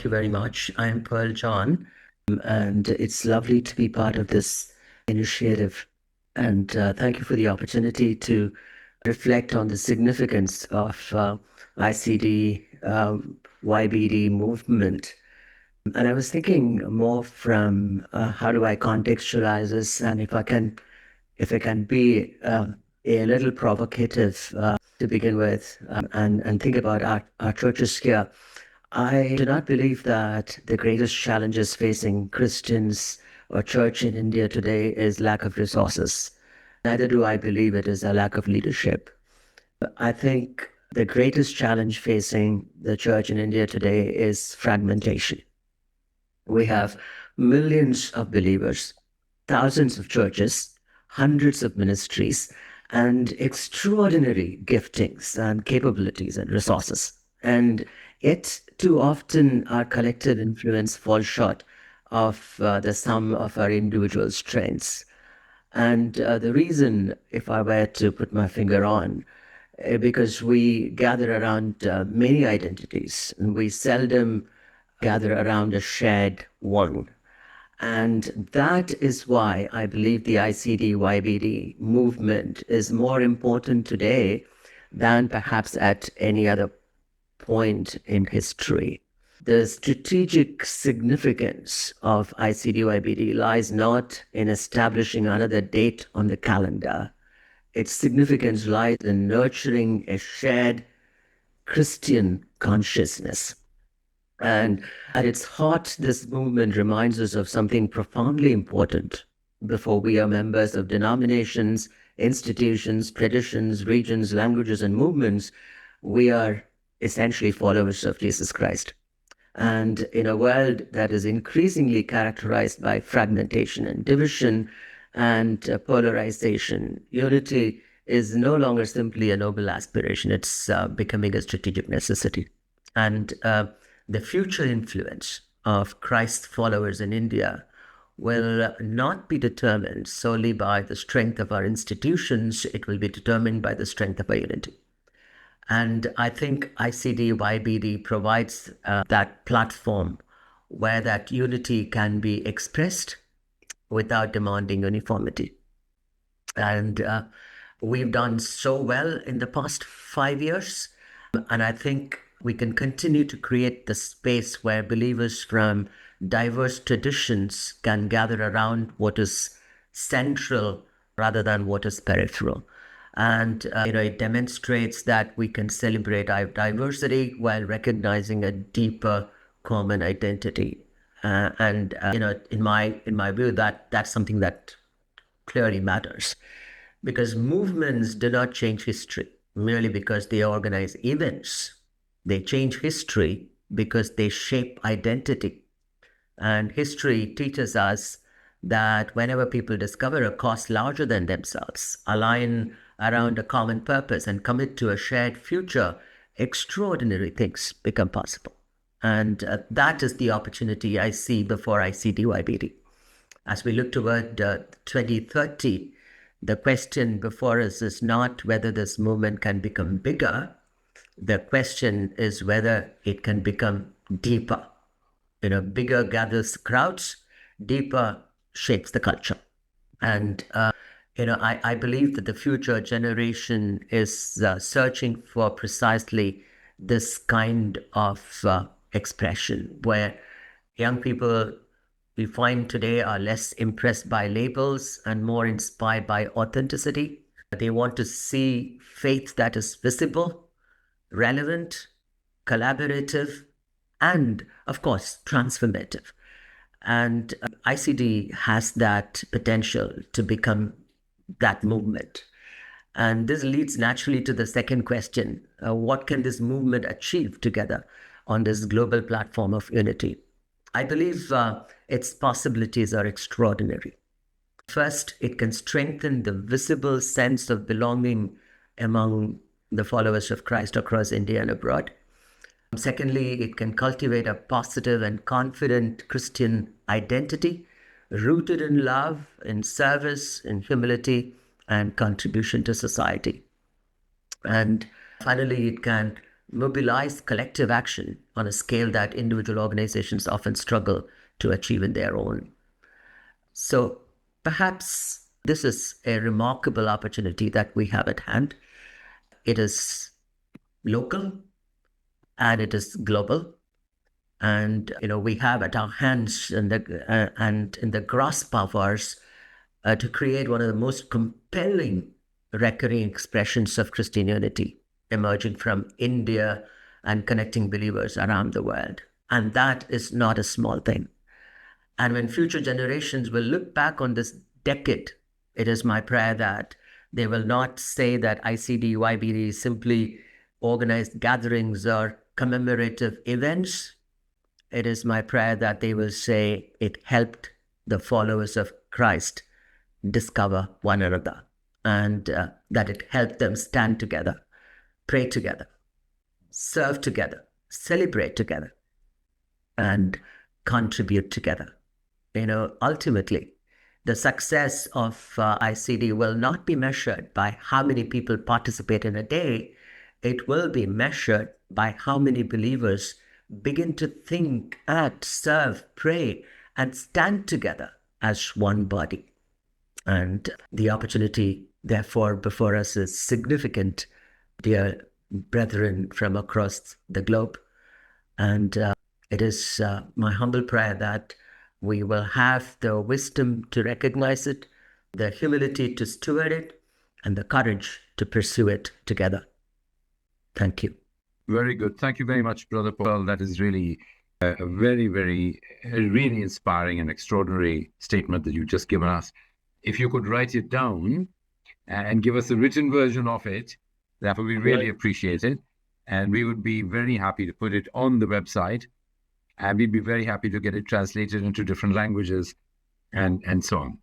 Thank you very much. I'm Pearl John, and it's lovely to be part of this initiative. And thank you for the opportunity to reflect on the significance of ICD, YBD movement. And I was thinking more from how do I contextualize this, and if I can be a little provocative to begin with, and think about our churches here. I do not believe that the greatest challenges facing Christians or church in India today is lack of resources. Neither do I believe it is a lack of leadership. I think the greatest challenge facing the church in India today is fragmentation. We have millions of believers, thousands of churches, hundreds of ministries, and extraordinary giftings and capabilities and resources. And yet, too often, our collective influence falls short of the sum of our individual strengths. And the reason, if I were to put my finger on, because we gather around many identities, and we seldom gather around a shared one. And that is why I believe the ICD YBD movement is more important today than perhaps at any other point in history. The strategic significance of ICD YBD lies not in establishing another date on the calendar. Its significance lies in nurturing a shared Christian consciousness. And at its heart, this movement reminds us of something profoundly important. Before we are members of denominations, institutions, traditions, regions, languages, and movements, we are essentially followers of Jesus Christ. And in a world that is increasingly characterized by fragmentation and division and polarization, unity is no longer simply a noble aspiration. It's becoming a strategic necessity. And the future influence of Christ's followers in India will not be determined solely by the strength of our institutions. It will be determined by the strength of our unity. And I think ICD YBD provides that platform where that unity can be expressed without demanding uniformity. And we've done so well in the past 5 years. And I think we can continue to create the space where believers from diverse traditions can gather around what is central rather than what is peripheral. And it demonstrates that we can celebrate our diversity while recognizing a deeper common identity. In my view, that's something that clearly matters, because movements do not change history merely because they organize events. They change history because they shape identity. And history teaches us that whenever people discover a cause larger than themselves, align around a common purpose, and commit to a shared future, extraordinary things become possible. And that is the opportunity I see before ICD YBD. As we look toward 2030, the question before us is not whether this movement can become bigger. The question is whether it can become deeper. Bigger gathers crowds, deeper shapes the culture. And, I believe that the future generation is searching for precisely this kind of expression, where young people we find today are less impressed by labels and more inspired by authenticity. They want to see faith that is visible, relevant, collaborative, and of course, transformative. And ICD has that potential to become that movement. And this leads naturally to the second question. What can this movement achieve together on this global platform of unity? I believe its possibilities are extraordinary. First, it can strengthen the visible sense of belonging among the followers of Christ across India and abroad. Secondly, it can cultivate a positive and confident Christian identity rooted in love, in service, in humility, and contribution to society. And finally, it can mobilize collective action on a scale that individual organizations often struggle to achieve in their own. So perhaps this is a remarkable opportunity that we have at hand. It is local and it is global. And, we have at our hands and in the grasp of ours to create one of the most compelling recurring expressions of Christian unity emerging from India and connecting believers around the world. And that is not a small thing. And when future generations will look back on this decade, it is my prayer that they will not say that ICD, YBD simply organized gatherings or commemorative events. It is my prayer that they will say it helped the followers of Christ discover one another, and that it helped them stand together, pray together, serve together, celebrate together, and contribute together. Ultimately, the success of ICD will not be measured by how many people participate in a day. It will be measured by how many believers begin to think, act, serve, pray, and stand together as one body. And the opportunity, therefore, before us is significant, dear brethren from across the globe. And it is my humble prayer that we will have the wisdom to recognize it, the humility to steward it, and the courage to pursue it together. Thank you. Very good. Thank you very much, Brother Paul. That is really a very, really inspiring and extraordinary statement that you've just given us. If you could write it down and give us a written version of it, that would be really appreciated. And we would be very happy to put it on the website. And we'd be very happy to get it translated into different languages and so on.